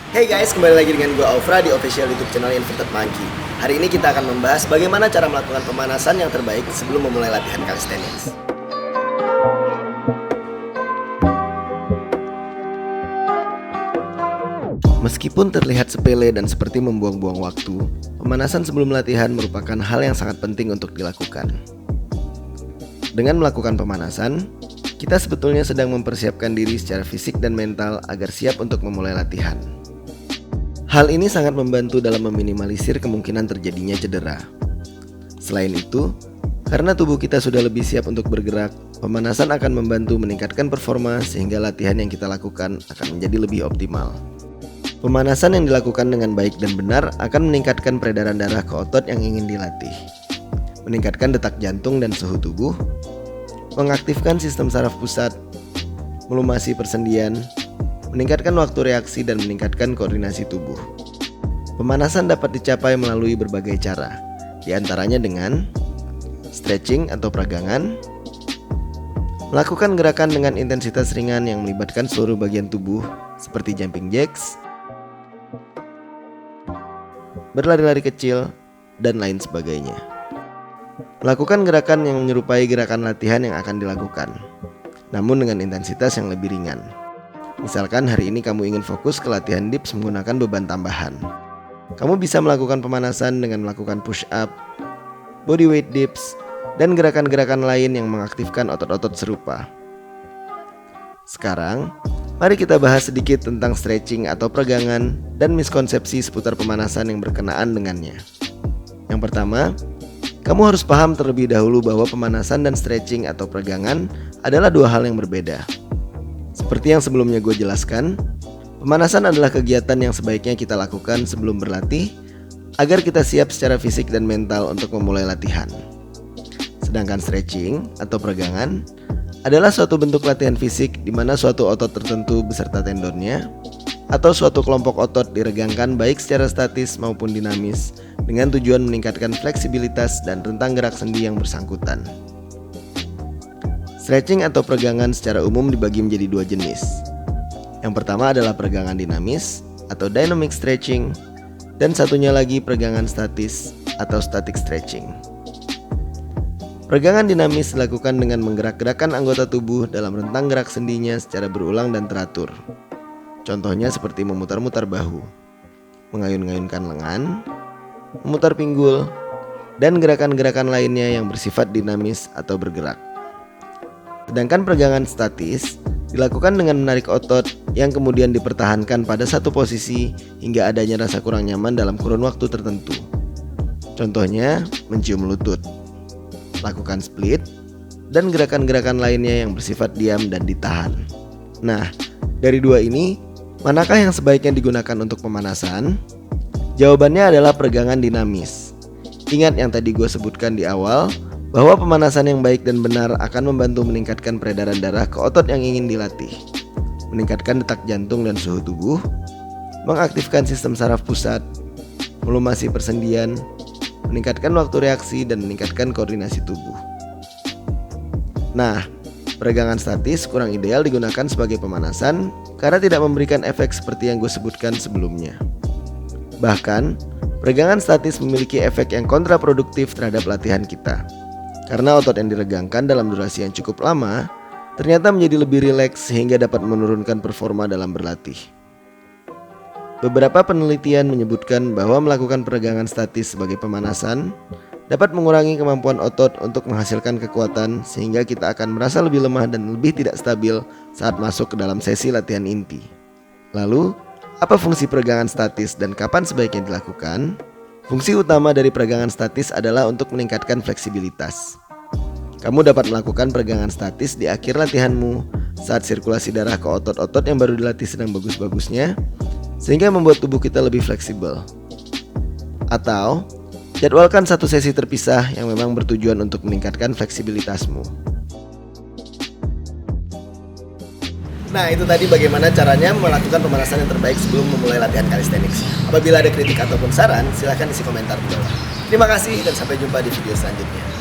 Hey guys, kembali lagi dengan gue Aufra di official YouTube channel Inverted Monkey. Hari ini kita akan membahas bagaimana cara melakukan pemanasan yang terbaik sebelum memulai latihan calisthenics. Meskipun terlihat sepele dan seperti membuang-buang waktu, pemanasan sebelum latihan merupakan hal yang sangat penting untuk dilakukan. Dengan melakukan pemanasan, kita sebetulnya sedang mempersiapkan diri secara fisik dan mental agar siap untuk memulai latihan. Hal ini sangat membantu dalam meminimalisir kemungkinan terjadinya cedera. Selain itu, karena tubuh kita sudah lebih siap untuk bergerak, pemanasan akan membantu meningkatkan performa sehingga latihan yang kita lakukan akan menjadi lebih optimal. Pemanasan yang dilakukan dengan baik dan benar akan meningkatkan peredaran darah ke otot yang ingin dilatih, meningkatkan detak jantung dan suhu tubuh, mengaktifkan sistem saraf pusat, melumasi persendian, meningkatkan waktu reaksi dan meningkatkan koordinasi tubuh. Pemanasan dapat dicapai melalui berbagai cara, di antaranya dengan stretching atau peragangan, melakukan gerakan dengan intensitas ringan yang melibatkan seluruh bagian tubuh seperti jumping jacks, berlari-lari kecil, dan lain sebagainya. Melakukan gerakan yang menyerupai gerakan latihan yang akan dilakukan, namun dengan intensitas yang lebih ringan. Misalkan hari ini kamu ingin fokus ke latihan dips menggunakan beban tambahan. Kamu bisa melakukan pemanasan dengan melakukan push up, body weight dips, dan gerakan-gerakan lain yang mengaktifkan otot-otot serupa. Sekarang, mari kita bahas sedikit tentang stretching atau peregangan dan miskonsepsi seputar pemanasan yang berkenaan dengannya. Yang pertama, kamu harus paham terlebih dahulu bahwa pemanasan dan stretching atau peregangan adalah dua hal yang berbeda. Seperti yang sebelumnya gue jelaskan, pemanasan adalah kegiatan yang sebaiknya kita lakukan sebelum berlatih agar kita siap secara fisik dan mental untuk memulai latihan. Sedangkan stretching atau peregangan adalah suatu bentuk latihan fisik di mana suatu otot tertentu beserta tendonnya atau suatu kelompok otot diregangkan baik secara statis maupun dinamis dengan tujuan meningkatkan fleksibilitas dan rentang gerak sendi yang bersangkutan. Stretching atau peregangan secara umum dibagi menjadi dua jenis. Yang pertama adalah peregangan dinamis atau dynamic stretching, dan satunya lagi peregangan statis atau static stretching. Peregangan dinamis dilakukan dengan menggerak-gerakkan anggota tubuh dalam rentang gerak sendinya secara berulang dan teratur. Contohnya seperti memutar-mutar bahu, mengayun-ngayunkan lengan, memutar pinggul, dan gerakan-gerakan lainnya yang bersifat dinamis atau bergerak. Sedangkan peregangan statis dilakukan dengan menarik otot yang kemudian dipertahankan pada satu posisi hingga adanya rasa kurang nyaman dalam kurun waktu tertentu. Contohnya mencium lutut, lakukan split, dan gerakan-gerakan lainnya yang bersifat diam dan ditahan. Nah, dari dua ini, manakah yang sebaiknya digunakan untuk pemanasan? Jawabannya adalah peregangan dinamis. Ingat yang tadi gue sebutkan di awal, bahwa pemanasan yang baik dan benar akan membantu meningkatkan peredaran darah ke otot yang ingin dilatih, meningkatkan detak jantung dan suhu tubuh, mengaktifkan sistem saraf pusat, melumasi persendian, meningkatkan waktu reaksi, dan meningkatkan koordinasi tubuh. Nah, peregangan statis kurang ideal digunakan sebagai pemanasan karena tidak memberikan efek seperti yang gue sebutkan sebelumnya. Bahkan, peregangan statis memiliki efek yang kontraproduktif terhadap latihan kita. Karena otot yang diregangkan dalam durasi yang cukup lama ternyata menjadi lebih rileks sehingga dapat menurunkan performa dalam berlatih. Beberapa penelitian menyebutkan bahwa melakukan peregangan statis sebagai pemanasan dapat mengurangi kemampuan otot untuk menghasilkan kekuatan sehingga kita akan merasa lebih lemah dan lebih tidak stabil saat masuk ke dalam sesi latihan inti. Lalu, apa fungsi peregangan statis dan kapan sebaiknya dilakukan? Fungsi utama dari peregangan statis adalah untuk meningkatkan fleksibilitas. Kamu dapat melakukan peregangan statis di akhir latihanmu saat sirkulasi darah ke otot-otot yang baru dilatih sedang bagus-bagusnya, sehingga membuat tubuh kita lebih fleksibel. Atau, jadwalkan satu sesi terpisah yang memang bertujuan untuk meningkatkan fleksibilitasmu. Nah, itu tadi bagaimana caranya melakukan pemanasan yang terbaik sebelum memulai latihan calisthenics. Apabila ada kritik ataupun saran, silahkan isi komentar di bawah. Terima kasih dan sampai jumpa di video selanjutnya.